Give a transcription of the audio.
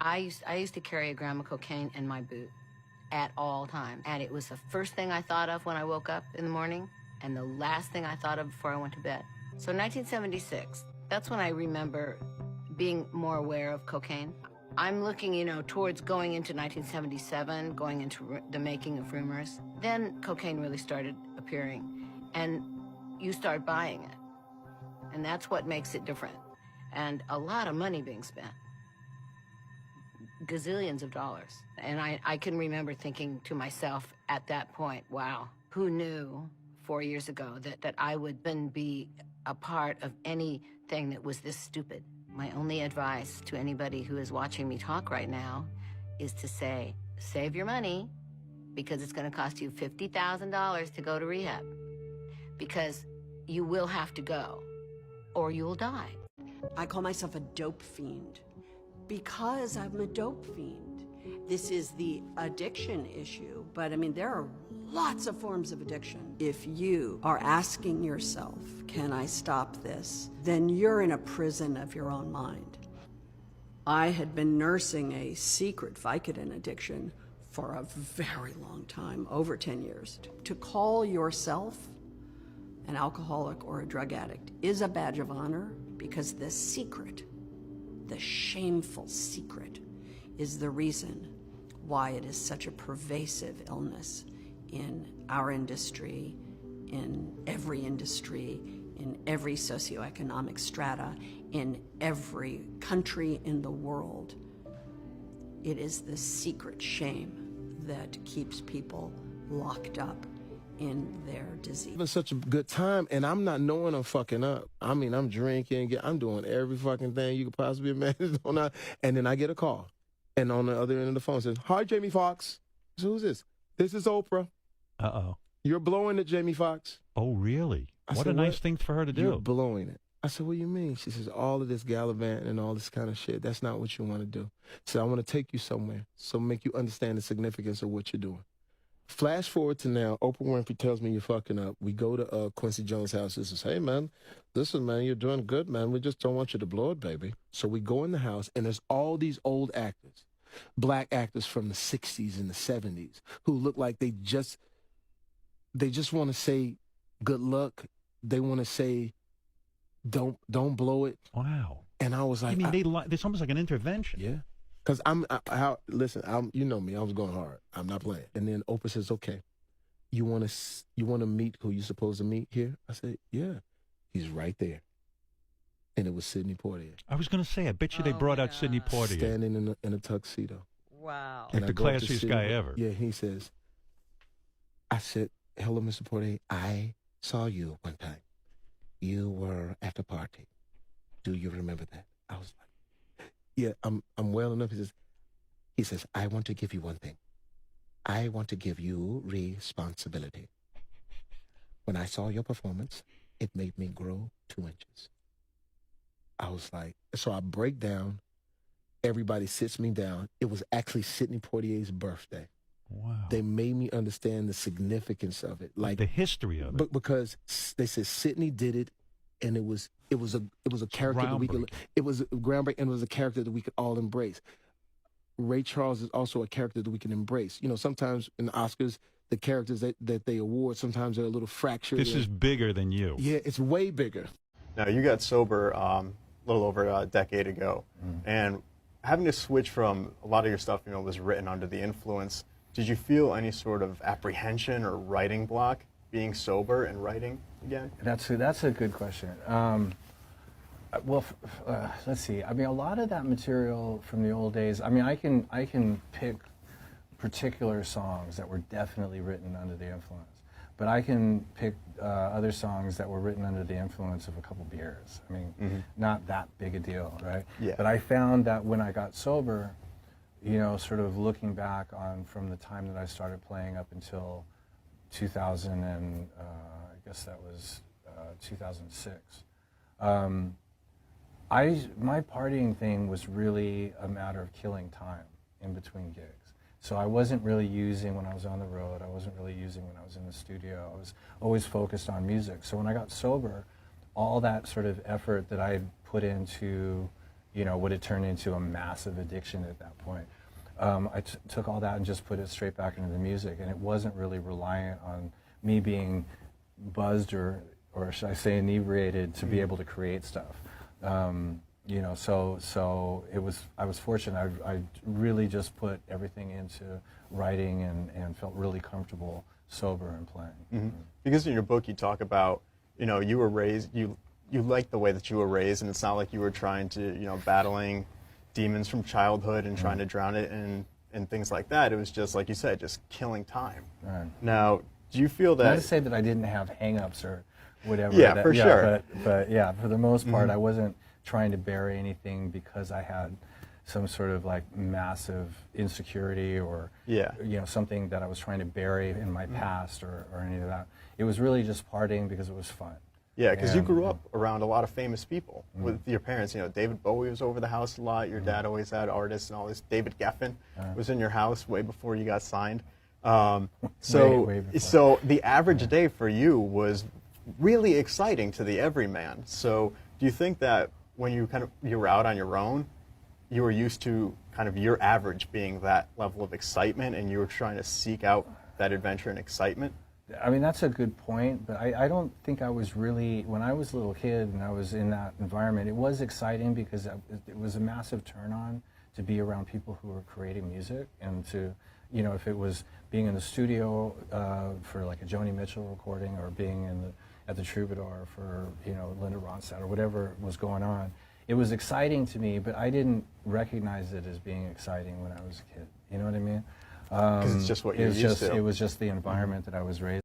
I used to carry a gram of cocaine in my boot at all times. And it was the first thing I thought of when I woke up in the morning and the last thing I thought of before I went to bed. So 1976, that's when I remember being more aware of cocaine. I'm looking, towards going into 1977, going into the making of Rumors. Then cocaine really started appearing, and you start buying it. And that's what makes it different. And a lot of money being spent. Gazillions of dollars. And I can remember thinking to myself at that point, wow, who knew 4 years ago that I would then be a part of anything that was this stupid? My only advice to anybody who is watching me talk right now is to say, save your money, because it's going to cost you $50,000 to go to rehab. Because you will have to go, or you will die. I call myself a dope fiend because I'm a dope fiend. This is the addiction issue, but I mean, there are lots of forms of addiction. If you are asking yourself, can I stop this? Then you're in a prison of your own mind. I had been nursing a secret Vicodin addiction for a very long time, over 10 years. To call yourself an alcoholic or a drug addict is a badge of honor, because the secret, the shameful secret, is the reason why it is such a pervasive illness in our industry, in every socioeconomic strata, in every country in the world. It is the secret shame that keeps people locked up in their disease. Having such a good time, and I'm not knowing I'm fucking up. I mean, I'm drinking, I'm doing every fucking thing you could possibly imagine. And then I get a call, and on the other end of the phone says, "Hi, Jamie Foxx." So who's this? This is Oprah. Uh-oh. You're blowing it, Jamie Foxx. Oh, really? What a nice thing for her to do. You're blowing it. I said, what do you mean? She says, all of this gallivanting and all this kind of shit, that's not what you want to do. She said, I want to take you somewhere, so make you understand the significance of what you're doing. Flash forward to now, Oprah Winfrey tells me you're fucking up. We go to Quincy Jones' house. He says, hey, man, listen, man, you're doing good, man. We just don't want you to blow it, baby. So we go in the house, and there's all these old actors, black actors from the 60s and the 70s, who look like they just want to say good luck. They want to say, don't blow it. Wow. And I was like, I mean, it's almost like an intervention. Yeah. Because listen, you know me, I was going hard. I'm not playing. And then Oprah says, okay, you want to meet who you're supposed to meet here? I said, yeah. He's right there. And it was Sidney Poitier. I was going to say, I bet you they brought out Sidney Poitier. Standing in a tuxedo. Wow. Like the classiest guy ever. Yeah, he says, I said, hello, Mr. Poitier. I saw you one time. You were at a party. Do you remember that? I was like, yeah, I'm well enough. He says, I want to give you one thing. I want to give you responsibility. When I saw your performance, it made me grow 2 inches. I was like, so I break down. Everybody sits me down. It was actually Sidney Poitier's birthday. Wow. They made me understand the significance of it, like the history of it. Because they said Sidney did it, and it was a character that we could. It was groundbreaking, and it was a character that we could all embrace. Ray Charles is also a character that we can embrace. You know, sometimes in the Oscars, the characters that they award, sometimes they're a little fractured. This is bigger than you. Yeah, it's way bigger. Now, you got sober a little over a decade ago, and having to switch from a lot of your stuff, was written under the influence. Did you feel any sort of apprehension or writing block being sober and writing again? That's a good question. Let's see. I mean, a lot of that material from the old days. I mean, I can pick particular songs that were definitely written under the influence, but I can pick other songs that were written under the influence of a couple beers. I mean, not that big a deal, right? Yeah. But I found that when I got sober, sort of looking back on from the time that I started playing up until 2000 and I guess that was 2006. My partying thing was really a matter of killing time in between gigs. So I wasn't really using when I was on the road. I wasn't really using when I was in the studio. I was always focused on music. So when I got sober, all that sort of effort that I put into, you know, would it turn into a massive addiction at that point? I took all that and just put it straight back into the music, and it wasn't really reliant on me being buzzed or should I say inebriated to be able to create stuff. You know, so I was fortunate. I really just put everything into writing and felt really comfortable sober and playing. Mm-hmm. Because in your book you talk about, you know, you were raised, you liked the way that you were raised, and it's not like you were trying to, you know, battling demons from childhood and trying to drown it and things like that. It was just, like you said, just killing time. Right. Now, do you feel that... Not to say that I didn't have hang-ups or whatever. Yeah, for sure. But yeah, for the most part, I wasn't trying to bury anything because I had some sort of like massive insecurity or you know, something that I was trying to bury in my past or any of that. It was really just partying because it was fun. Yeah, because you grew up around a lot of famous people with your parents. You know, David Bowie was over the house a lot. Your dad always had artists and all this. David Geffen was in your house way before you got signed. So the average day for you was really exciting to the everyman. So do you think that when you were out on your own, you were used to kind of your average being that level of excitement, and you were trying to seek out that adventure and excitement? I mean, that's a good point, but I don't think I was really, when I was a little kid and I was in that environment, it was exciting because it was a massive turn on to be around people who were creating music, and to, you know, if it was being in the studio for like a Joni Mitchell recording, or being at the Troubadour for, you know, Linda Ronstadt or whatever was going on. It was exciting to me, but I didn't recognize it as being exciting when I was a kid. You know what I mean? Because it's just what you're used to. It was just the environment that I was raised